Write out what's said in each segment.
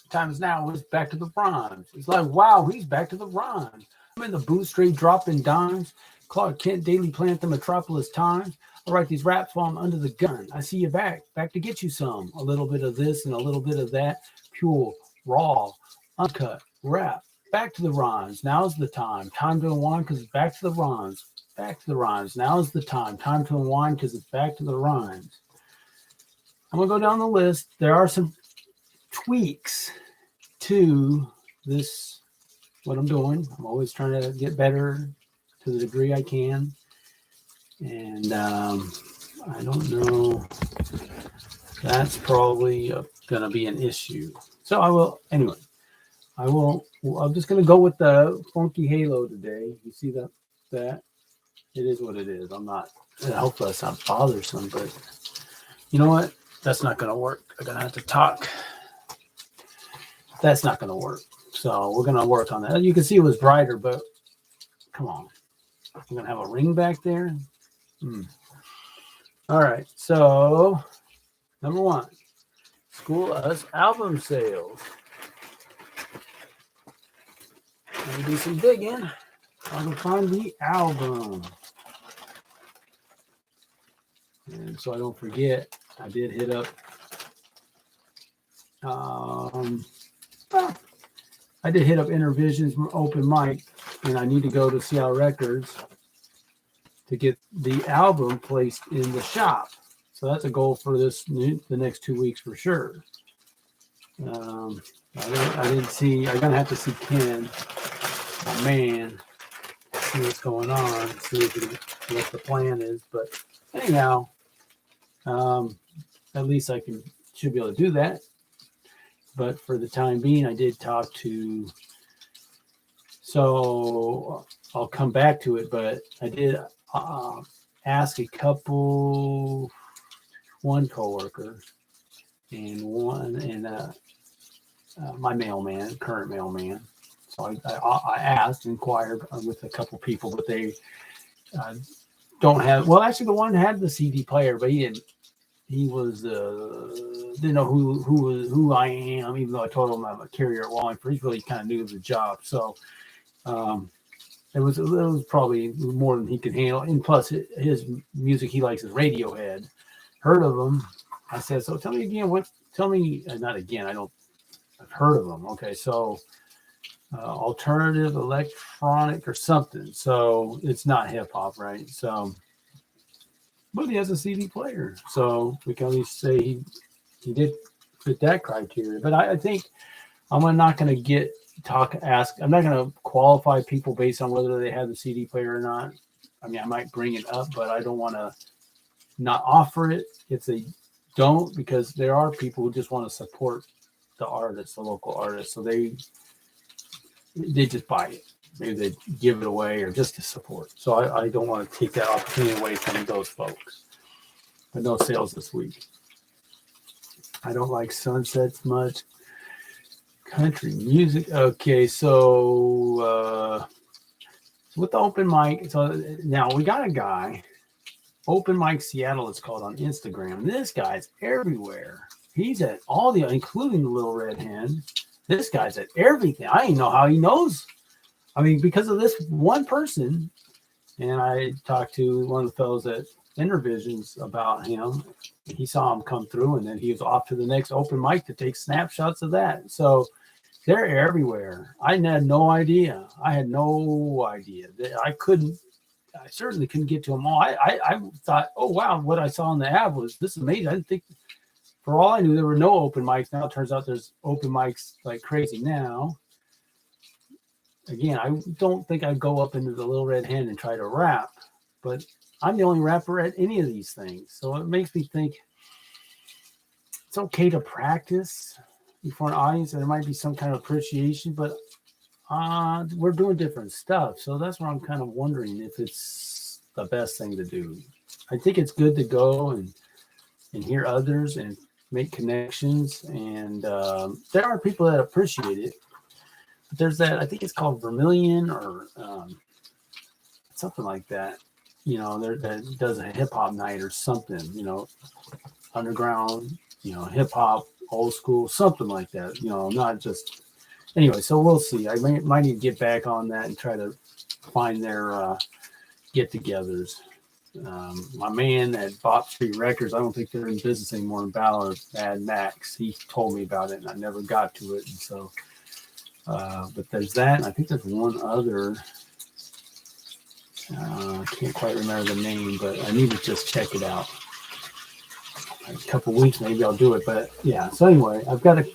Time is now. It's back to the rhymes. It's like, wow, he's back to the rhymes. I'm in the booth, straight dropping dimes. Clark Kent, Daily Planet, the Metropolis Times. I write these raps while I'm under the gun. I see you back to get you some. A little bit of this and a little bit of that. Pure, raw, uncut, rap. Back to the rhymes. Now's the time. Time to unwind because it's back to the rhymes. Back to the rhymes. Now's the time. Time to unwind because it's back to the rhymes. I'm going to go down the list. There are some tweaks to this, what I'm doing. I'm always trying to get better to the degree I can. And I don't know. That's probably going to be an issue. So I will, anyway, I'm just going to go with the Funky Halo today. You see that? It is what it is. I'm not, I hope that's not bothersome, but you know what? That's not going to work. I'm going to have to talk. That's not going to work. So we're going to work on that. You can see it was brighter, but come on. I'm going to have a ring back there. All right. So number one, School Us album sales. Let me do some digging. I can find the album. And so I don't forget, I did hit up Intervision's open mic, and I need to go to Seattle Records to get the album placed in the shop. So that's a goal for the next 2 weeks for sure. I didn't see. I'm gonna have to see Ken, my man, see what's going on, see what the plan is. But anyhow, at least should be able to do that. But for the time being, I did talk to. So I'll come back to it, but I did ask a couple, one coworker, and my mailman, current mailman. So I asked, inquired with a couple people, but they don't have. Well, actually, the one had the CD player, but he didn't. He was didn't know who I am, even though I told him I'm a carrier at Wallingford. He's really kind of new to the job, so it was probably more than he could handle. And plus, his music, he likes his Radiohead. Heard of him? I said, so tell me again. Tell me not again. I've heard of them. Okay, so alternative electronic or something. So it's not hip hop, right? So. But he has a CD player, so we can at least say he did fit that criteria. But I think I'm not going to I'm not going to qualify people based on whether they have the CD player or not. I mean, I might bring it up, but I don't want to not offer it if they don't, because there are people who just want to support the artist, the local artist. So they just buy it. Maybe they give it away or just to support. So I don't want to take that opportunity away from those folks. But no sales this week. I don't like sunsets much. Country music. Okay, so with the open mic, so now we got a guy, Open Mic Seattle, it's called on Instagram. This guy's everywhere. He's at all including the Little Red Hen. This guy's at everything. I didn't know how he knows. I mean, because of this one person, and I talked to one of the fellows at Intervisions about him. He saw him come through, and then he was off to the next open mic to take snapshots of that. So they're everywhere. I had no idea. I certainly couldn't get to them all. I thought, oh, wow, what I saw on the app was this amazing. I didn't think, for all I knew, there were no open mics. Now it turns out there's open mics like crazy now. Again, I don't think I'd go up into the Little Red Hen and try to rap, but I'm the only rapper at any of these things. So it makes me think it's okay to practice before an audience, and there might be some kind of appreciation, but we're doing different stuff. So that's where I'm kind of wondering if it's the best thing to do. I think it's good to go and hear others and make connections. And there are people that appreciate it. But there's that, I think it's called Vermilion or something like that. You know, that does a hip hop night or something, you know, underground, you know, hip hop old school, something like that. Not just anyway. So we'll see. I might need to get back on that and try to find their get-togethers. My man at Bop Street Records, I don't think they're in business anymore in Ballard, Mad Max. He told me about it, and I never got to it. And so, but there's that. I think there's one other. I can't quite remember the name, but I need to just check it out. In a couple of weeks, maybe I'll do it. But yeah, so anyway, I've got to,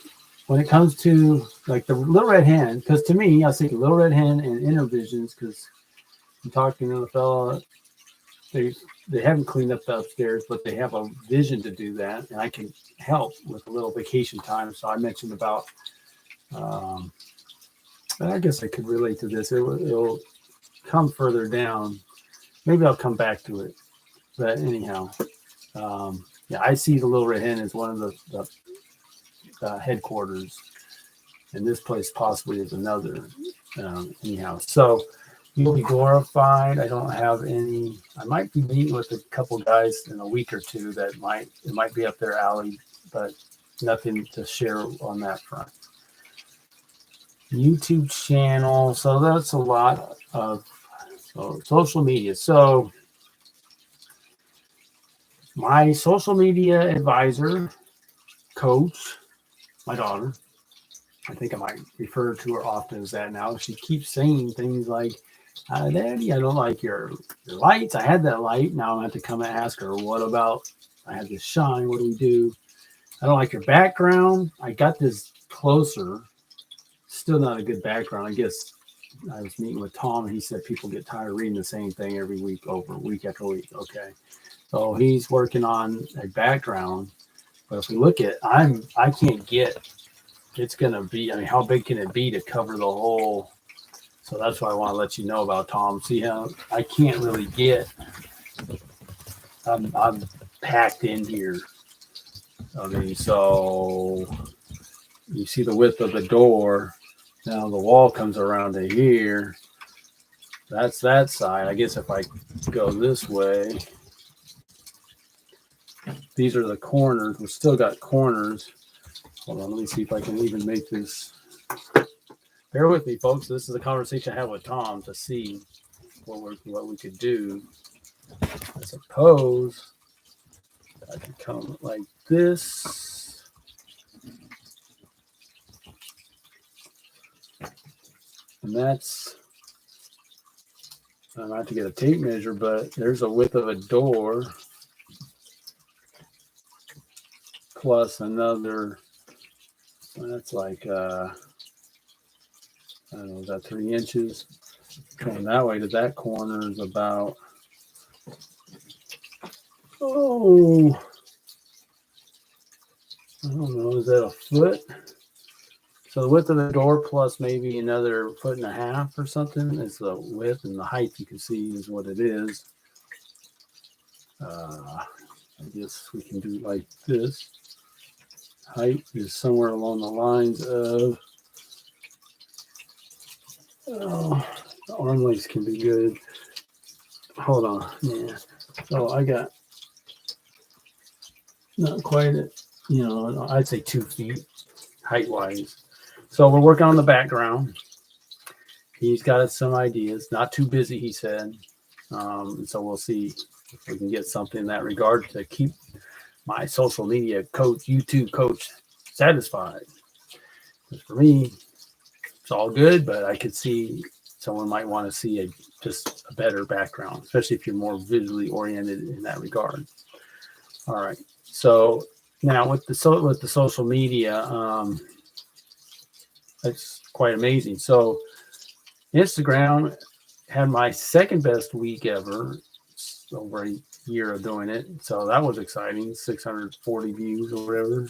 when it comes to like the Little Red Hen, because to me, I was thinking Little Red Hen and Intervisions, because I'm talking to the fella, they haven't cleaned up the upstairs, but they have a vision to do that, and I can help with a little vacation time. So I mentioned about, I guess I could relate to this. It'll come further down. Maybe I'll come back to it. But anyhow, yeah, I see the Little Red Hen as one of the headquarters, and this place possibly is another. Anyhow, so you'll be glorified. I don't have any. I might be meeting with a couple guys in a week or two that might be up their alley, but nothing to share on that front. YouTube channel. So that's a lot of social media. So my social media advisor, coach, my daughter, I think I might refer to her often as that now. She keeps saying things like, Daddy, I don't like your lights. I had that light. Now I'm going to have to come and ask her, what about, I had this shine. What do we do? I don't like your background. I got this closer. Still not a good background. I guess I was meeting with Tom, and he said people get tired of reading the same thing every week week after week. Okay. So he's working on a background. But if we look at, I can't get, it's going to be, I mean, how big can it be to cover the whole? So that's why I want to let you know about Tom. See how I can't really get, I'm packed in here. I mean, so you see the width of the door. Now the wall comes around to here. That's that side. I guess if I go this way, these are the corners. We've still got corners. Hold on, let me see if I can even make this. Bear with me, folks. This is a conversation I had with Tom to see what we could do. I suppose I could come like this. And that's, I don't have to get a tape measure, but there's a width of a door plus another, that's like, I don't know, is that 3 inches? Going that way to that corner is about, I don't know, is that a foot? So the width of the door plus maybe another 1.5 feet or something is the width, and the height you can see is what it is. I guess we can do like this. Height is somewhere along the lines of, the arm lengths can be good. Hold on, yeah. So I got not quite, I'd say 2 feet height wise. So we're working on the background. He's got some ideas. Not too busy, he said. So we'll see if we can get something in that regard to keep my social media coach, YouTube coach, satisfied. Because for me, it's all good, but I could see someone might want to see just a better background, especially if you're more visually oriented in that regard. All right. So now with the social media, that's quite amazing. So Instagram had my second best week ever, over a year of doing it. So that was exciting, 640 views or whatever.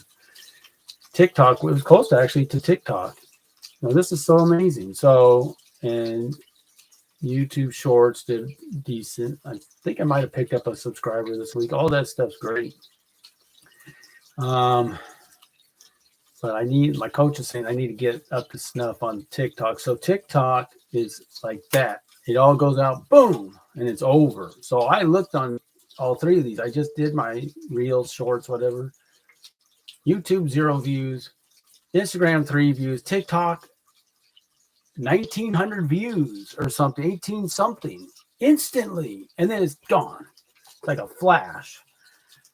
TikTok was close actually to TikTok. Now this is so amazing. So, and YouTube Shorts did decent. I think I might have picked up a subscriber this week. All that stuff's great. But my coach is saying I need to get up to snuff on TikTok. So TikTok is like that. It all goes out, boom, and it's over. So I looked on all 3 of these. I just did my reels, shorts, whatever. YouTube 0 views, Instagram 3 views, TikTok 1900 views or something, 18 something instantly, and then it's gone like a flash.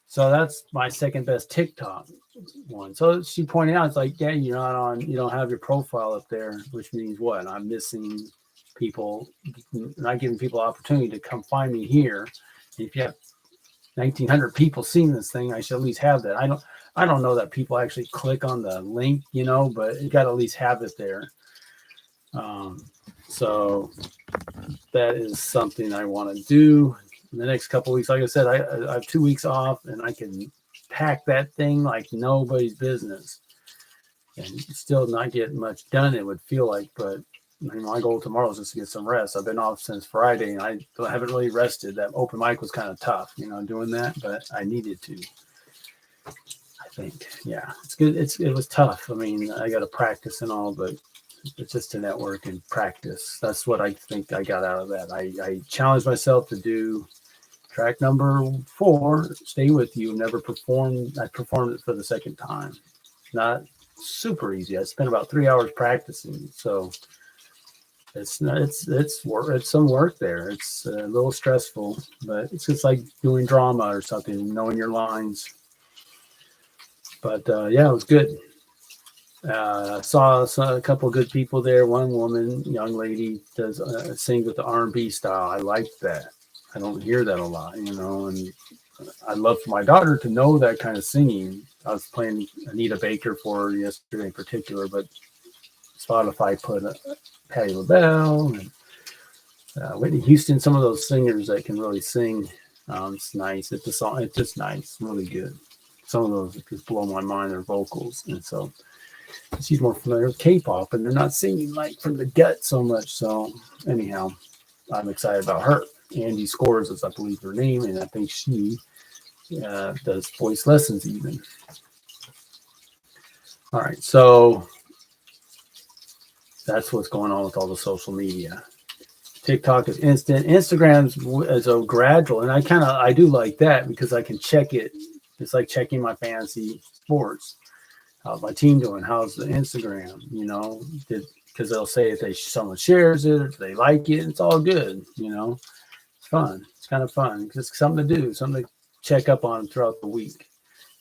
So that's my second best TikTok one. So she pointed out, it's like, yeah, you don't have your profile up there, which means what? I'm missing people, not giving people opportunity to come find me here. If you have 1900 people seeing this thing, I should at least have that. I don't know that people actually click on the link, but you got to at least have it there. So that is something I want to do in the next couple of weeks. Like I said, I have 2 weeks off, and I can pack that thing like nobody's business and still not get much done, it would feel like. But my goal tomorrow is just to get some rest. I've been off since Friday, and I haven't really rested. That open mic was kind of tough, doing that, but I needed to. I think, yeah, it's good. It was tough. I mean, I got to practice and all, but it's just to network and practice. That's what I think I got out of that. I challenged myself to do track number 4, Stay With You. Never performed. I performed it for the second time. Not super easy. I spent about 3 hours practicing. So it's some work there. It's a little stressful, but it's just like doing drama or something, knowing your lines. But yeah, it was good. Saw a couple of good people there. One woman, young lady, does sing with the R&B style. I like that. I don't hear that a lot, and I'd love for my daughter to know that kind of singing. I was playing Anita Baker for her yesterday in particular, but Spotify put Patti LaBelle and Whitney Houston, some of those singers that can really sing. It's nice. It's just nice, really good. Some of those just blow my mind, their vocals. And so she's more familiar with K-pop, and they're not singing like from the gut so much. So anyhow, I'm excited about her. Andy Scores is, I believe, her name, and I think she does voice lessons even. All right, so that's what's going on with all the social media. TikTok is instant. Instagram is a gradual, and I do like that because I can check it. It's like checking my fantasy sports. How's my team doing? How's the Instagram? Because they'll say if someone shares it, if they like it, it's all good. It's fun. It's kind of fun. It's something to do, something to check up on throughout the week.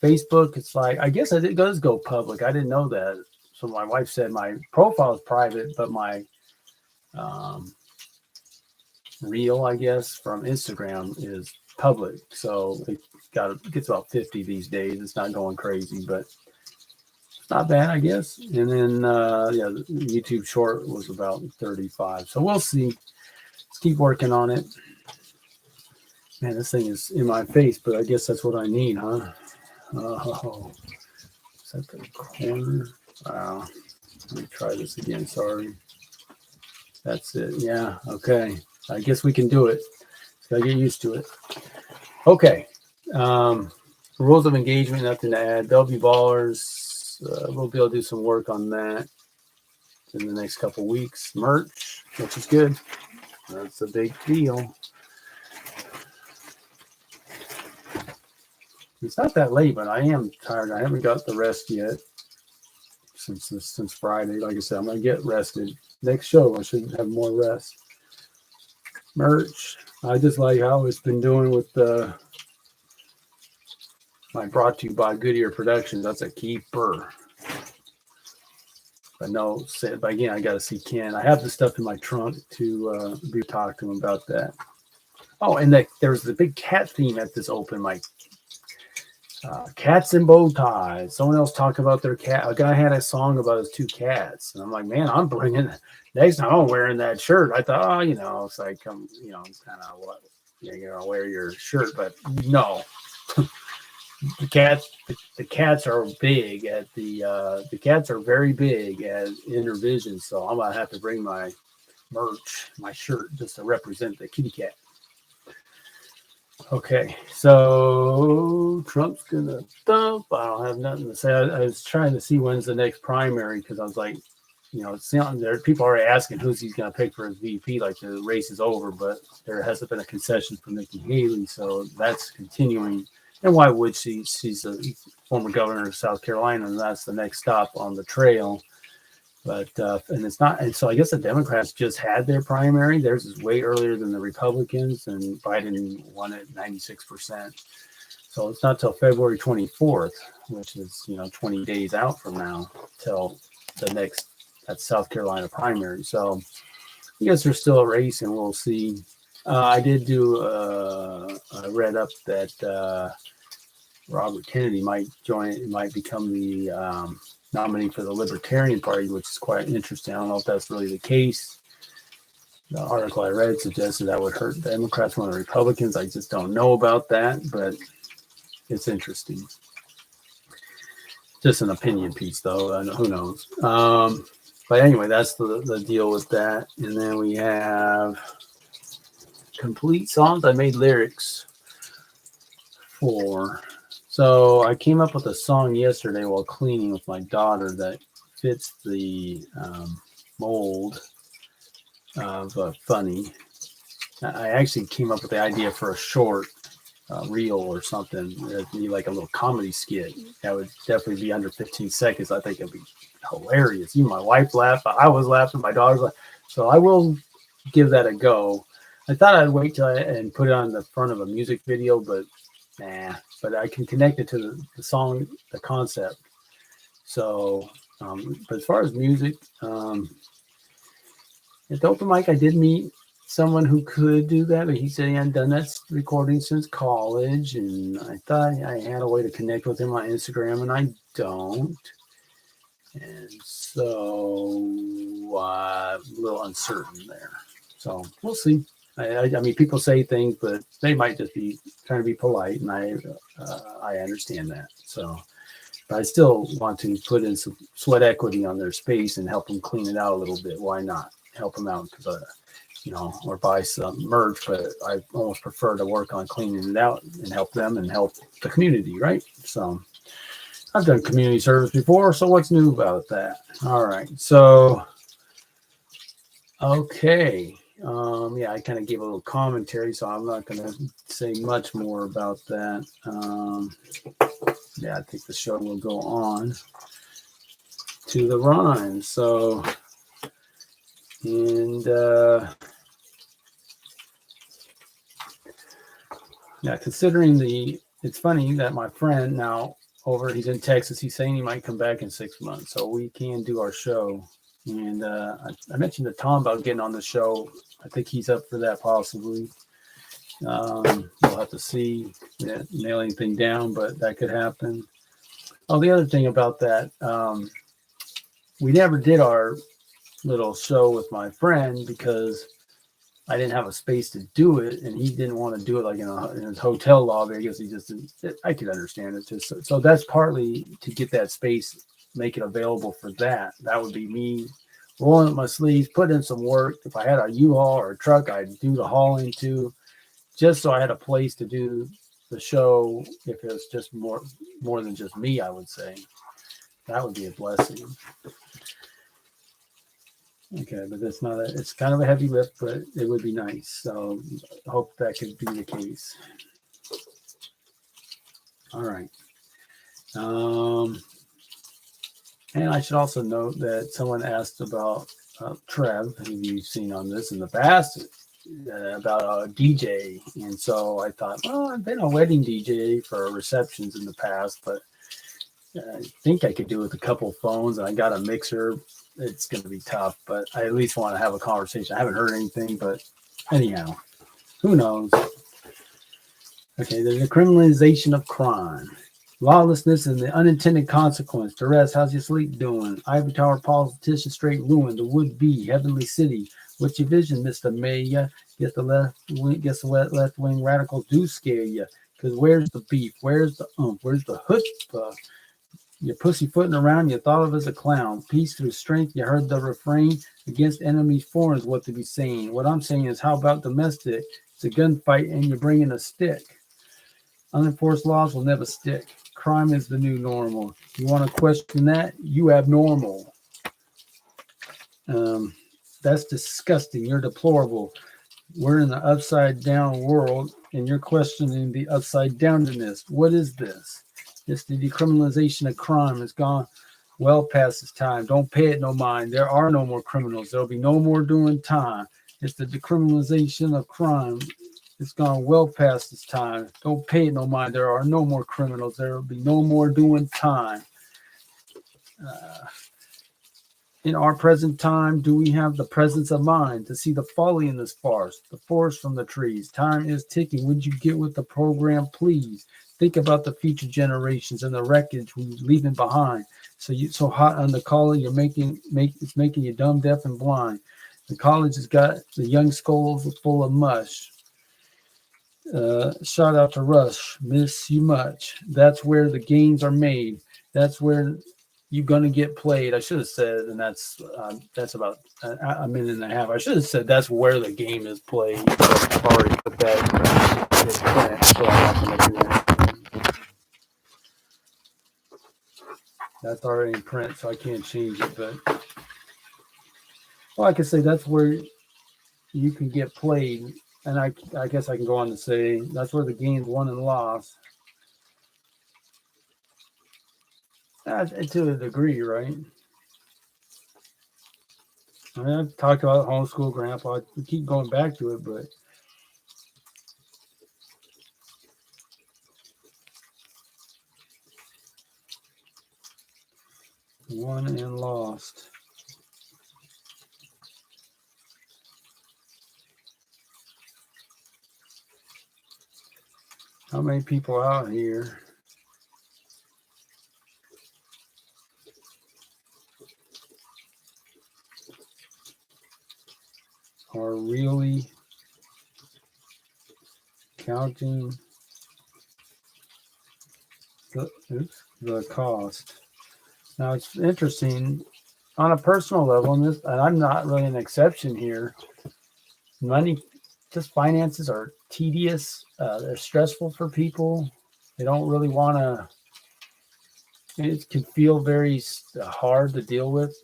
Facebook, it's like, I guess it does go public. I didn't know that. So my wife said my profile is private, but my reel, I guess, from Instagram is public. So it gets about 50 these days. It's not going crazy, but it's not bad, I guess. And then, the YouTube short was about 35. So we'll see. Let's keep working on it. Man, this thing is in my face, but I guess that's what I need, huh? Oh, is that the corner? Wow. Let me try this again. Sorry. That's it. Yeah. Okay. I guess we can do it. Gotta get used to it. Okay. Rules of engagement, nothing to add. Bellevue Ballers, we'll be able to do some work on that in the next couple weeks. Merch, which is good. That's a big deal. It's not that late, but I am tired. I haven't got the rest yet since Friday. Like I said, I'm going to get rested. Next show, I should have more rest. Merch. I just like how it's been doing with my brought to you by Goodyear Productions. That's a keeper. But no, but again, I got to see Ken. I have the stuff in my trunk to be talk to him about that. Oh, and there was the big cat theme at this open mic. Cats and bow ties. Someone else talked about their cat. A guy had a song about his 2 cats, and I'm like, man, I'm bringing. Next time I'm wearing that shirt. I thought, it's like, kind of what, you're gonna wear your shirt, but no. The cats are big at the cats are very big at Intervision, so I'm gonna have to bring my merch, my shirt, just to represent the kitty cat. Okay, so Trump's gonna thump. I don't have nothing to say. I was trying to see when's the next primary because I was like, there people are asking who's he's gonna pick for his VP. Like the race is over, but there hasn't been a concession for Nikki Haley, so that's continuing. And why would she? She's a former governor of South Carolina, and that's the next stop on the trail. But and it's not, and so I guess the Democrats just had their primary. Theirs is way earlier than the Republicans, and Biden won at 96%. So it's not till February 24th, which is 20 days out from now, till the next that's South Carolina primary. So I guess there's still a race, and we'll see. I did do. I read up that Robert Kennedy might become the nominee for the Libertarian Party, which is quite interesting. I don't know if that's really the case. The article I read suggested that would hurt Democrats more than Republicans. I just don't know about that, but it's interesting. Just an opinion piece, though. Who knows? But anyway, that's the deal with that. And then we have complete songs I made lyrics for. So I came up with a song yesterday while cleaning with my daughter that fits the mold of funny. I actually came up with the idea for a short reel or something. It'd be like a little comedy skit. That would definitely be under 15 seconds. I think it'd be hilarious. Even my wife laughed. I was laughing. My daughter's laughing. So I will give that a go. I thought I'd wait till and put it on the front of a music video, but nah. But I can connect it to the song, the concept. So, but as far as music, at the open mic, I did meet someone who could do that, but he said he hadn't done that recording since college, and I thought I had a way to connect with him on Instagram, and I don't. And so I'm a little uncertain there. So we'll see. I mean, people say things, but they might just be trying to be polite, and I understand that. So, but I still want to put in some sweat equity on their space and help them clean it out a little bit. Why not help them out? Because or buy some merch, but I almost prefer to work on cleaning it out and help them and help the community, right? So I've done community service before, so what's new about that? All right, so okay. Yeah, I kind of gave a little commentary, so I'm not going to say much more about that. Yeah, I think the show will go on to the rhyme. So, and yeah, considering it's funny that my friend now he's in Texas, he's saying he might come back in 6 months, so we can do our show. And I mentioned to Tom about getting on the show. I think he's up for that possibly. We'll have to see, nail anything down, but that could happen. Oh, the other thing about that, we never did our little show with my friend because I didn't have a space to do it, and he didn't want to do it like in his hotel lobby. I guess he just didn't. I could understand it. Just so that's partly to get that space, make it available for that. That would be me rolling up my sleeves, put in some work. If I had a U-Haul or a truck, I'd do the hauling too, just so I had a place to do the show. If it was just more than just me, I would say that would be a blessing. Okay, but it's not it's kind of a heavy lift, but it would be nice. So I hope that could be the case. All right. And I should also note that someone asked about Trev, who you've seen on this in the past, about a DJ. And so I thought, well, I've been a wedding DJ for receptions in the past, but I think I could do it with a couple phones, and I got a mixer. It's going to be tough, but I at least want to have a conversation. I haven't heard anything, but anyhow, who knows? Okay, there's a criminalization of crime, lawlessness, and the unintended consequence. Duress, how's your sleep doing? Ivory Tower politician straight ruined. The would-be heavenly city. What's your vision, Mr. Mayor? Guess the left-wing radicals do scare you. Because where's the beef? Where's the Where's the chutzpah? You're pussyfooting around, you thought of as a clown. Peace through strength, you heard the refrain. Against enemies foreign is what to be saying. What I'm saying is, how about domestic? It's a gunfight and you're bringing a stick. Unenforced laws will never stick. Crime is the new normal. You want to question that? You abnormal. That's disgusting. You're deplorable. We're in the upside down world. and you're questioning the upside downness. What is this? It's the decriminalization of crime. It's gone well past its time. Don't pay it no mind. There are no more criminals. There'll be no more doing time. It's the decriminalization of crime. It's gone well past its time. Don't pay it no mind. There are no more criminals. There will be no more doing time. In our present time, do we have the presence of mind to see the folly in this farce, the forest from the trees? Time is ticking. Would you get with the program, please? Think about the future generations and the wreckage we're leaving behind. So hot on the collar, it's making you dumb, deaf, and blind. The college has got the young skulls full of mush. Shout out to Rush. Miss you much. That's where the games are made. That's where you're gonna get played. I should have said, and that's about a minute and a half. I should have said that's where the game is played. I've already put that in print, so I'm not gonna do that. That's already in print, so I can't change it. But well, I can say that's where you can get played, and I guess I can go on to say that's where the game's won and lost. To a degree, right? I mean, I've talked about homeschool grandpa. I keep going back to it, but won and lost. How many people out here are really counting the cost? Now it's interesting on a personal level, and I'm not really an exception here. Finances are tedious. They're stressful for people. They don't really want to. It can feel very hard to deal with.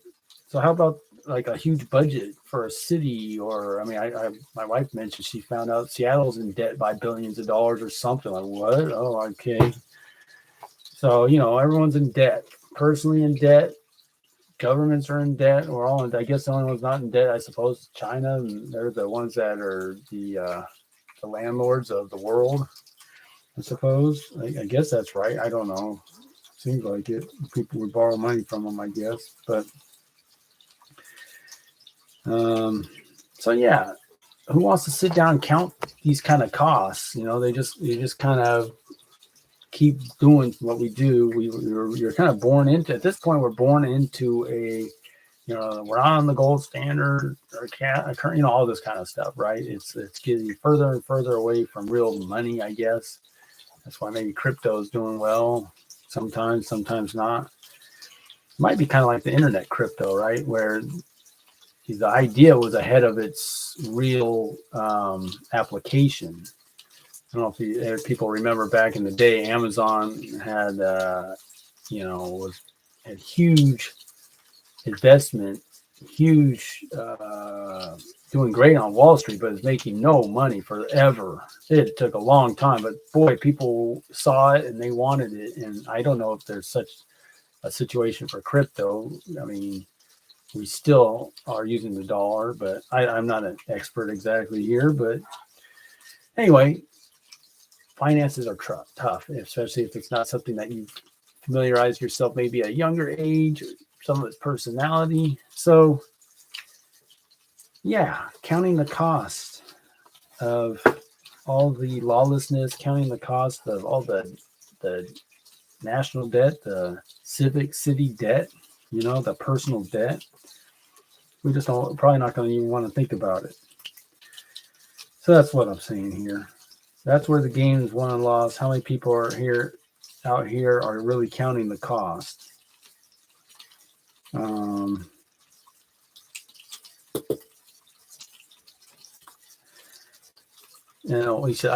So how about like a huge budget for a city? Or I mean, my wife mentioned she found out Seattle's in debt by billions of dollars or something. Like what? Oh, okay. So everyone's in debt. Personally in debt. Governments are in debt. We're all in. I guess the only one's not in debt, I suppose, China. And they're the ones that are the landlords of the world. I suppose. I guess that's right. I don't know. Seems like it. People would borrow money from them, I guess. But so yeah, who wants to sit down and count these kind of costs? They just kind of keep doing what we do. You're kind of born into, at this point, we're born into a, we're on the gold standard or all this kind of stuff, right? It's getting further and further away from real money, I guess. That's why maybe crypto is doing well sometimes not. It might be kind of like the internet crypto, right? Where the idea was ahead of its real application. I don't know if people remember back in the day, Amazon had, had huge investment, doing great on Wall Street, but it's making no money forever. It took a long time, but boy, people saw it and they wanted it. And I don't know if there's such a situation for crypto. I mean, we still are using the dollar, but I'm not an expert exactly here. But anyway, finances are tough, especially if it's not something that you've familiarized yourself maybe at a younger age, or some of its personality. So yeah, counting the cost of all the lawlessness, counting the cost of all the national debt, the civic city debt, the personal debt. We just probably not going to even want to think about it. So that's what I'm saying here. That's where the game is won and lost. How many people are out here are really counting the cost? I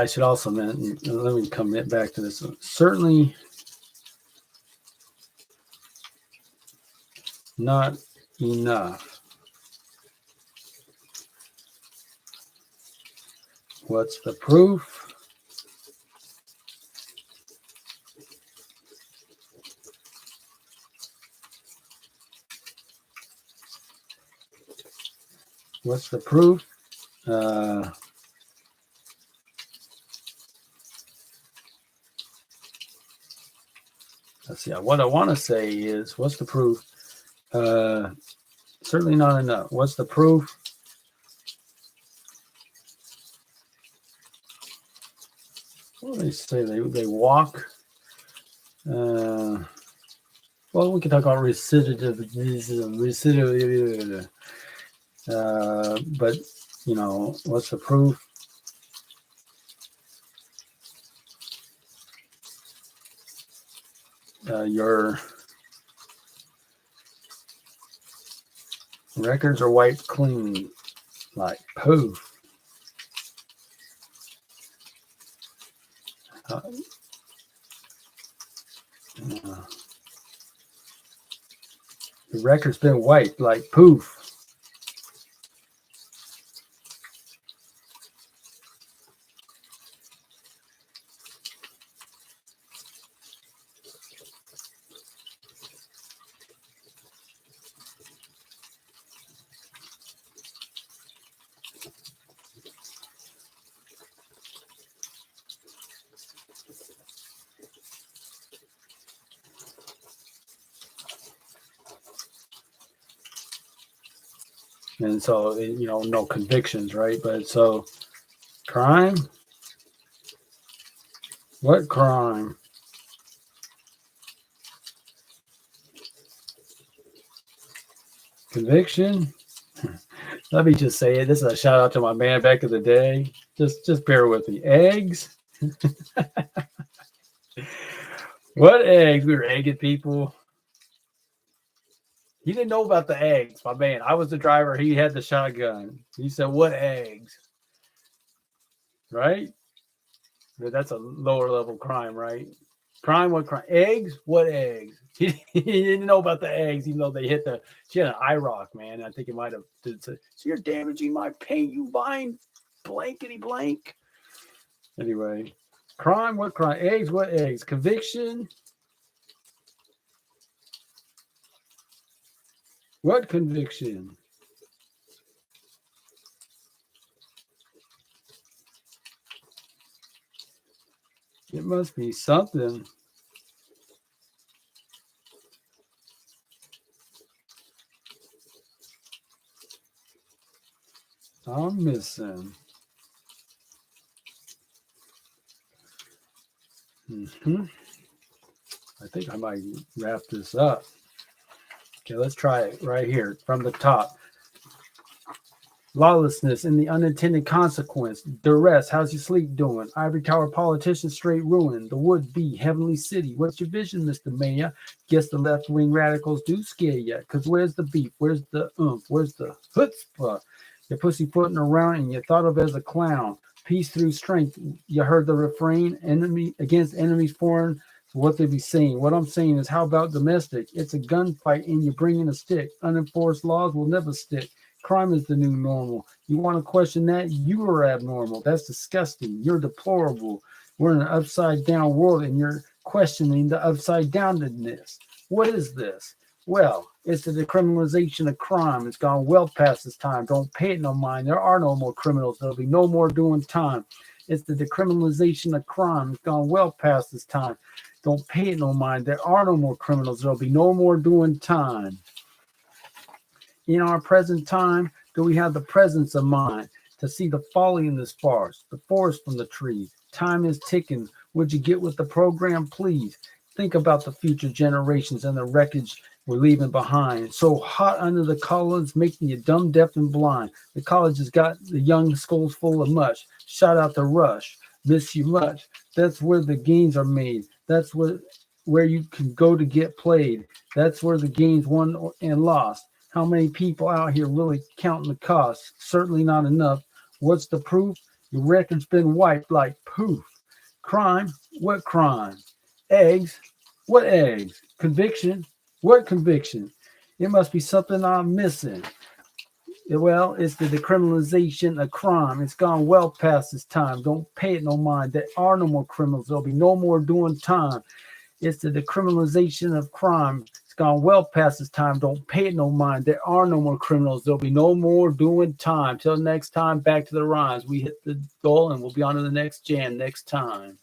should also let me commit back to this one. Certainly not enough. What's the proof? What's the proof? Let's see. What I want to say is, what's the proof? Certainly not enough. What's the proof? What do they say? They walk. Well, we can talk about recidivism. But you know, what's the proof? Your records are wiped clean, like poof. The record's been wiped, like poof. And so, you know, no convictions, right? But so, crime? What crime? Conviction? Let me just say it. This is a shout out to my man back in the day. Just bear with me. Eggs? What eggs? We were egging people. He didn't know about the eggs, my man. I was the driver. He had the shotgun. He said, "What eggs?" Right? That's a lower level crime, right? Crime, what crime? Eggs? What eggs? He didn't know about the eggs, even though they hit the. She had an IROC, man. I think it might have. So you're damaging my paint, you buying blankety blank. Anyway, crime, what crime? Eggs, what eggs? Conviction? What conviction? It must be something. I'm missing. I think I might wrap this up. Okay, let's try it right here from the top. Lawlessness and the unintended consequence. Duress. How's your sleep doing? Ivory Tower politician straight ruin. The would-be heavenly city. What's your vision, Mr. Mayor? Guess the left-wing radicals do scare you. Because where's the beef? Where's the oomph? Where's the chutzpah? You're pussyfooting around and you're thought of as a clown. Peace through strength. You heard the refrain. Enemy against enemies foreign. What they be saying. What I'm saying is, how about domestic? It's a gunfight and you're bringing a stick. Unenforced laws will never stick. Crime is the new normal. You want to question that? You are abnormal. That's disgusting. You're deplorable. We're in an upside down world and you're questioning the upside downness. What is this? Well, it's the decriminalization of crime. It's gone well past its time. Don't pay it no mind. There are no more criminals. There'll be no more doing time. It's the decriminalization of crime. It's gone well past its time. Don't pay it no mind. There are no more criminals. There'll be no more doing time. In our present time, do we have the presence of mind to see the folly in this farce, the forest from the trees? Time is ticking. Would you get with the program, please? Think about the future generations and the wreckage we're leaving behind. So hot under the collars, making you dumb, deaf, and blind. The college has got the young skulls full of mush. Shout out to Rush. Miss you much. That's where the gains are made. That's where you can go to get played. That's where the gains won and lost. How many people out here really counting the cost? Certainly not enough. What's the proof? Your record's been wiped like poof. Crime? What crime? Eggs? What eggs? Conviction? What conviction? It must be something I'm missing. Well, it's the decriminalization of crime. It's gone well past its time. Don't pay it no mind. There are no more criminals. There'll be no more doing time. It's the decriminalization of crime. It's gone well past its time. Don't pay it no mind. There are no more criminals. There'll be no more doing time. Till next time, back to the rhymes. We hit the goal and we'll be on to the next jam next time.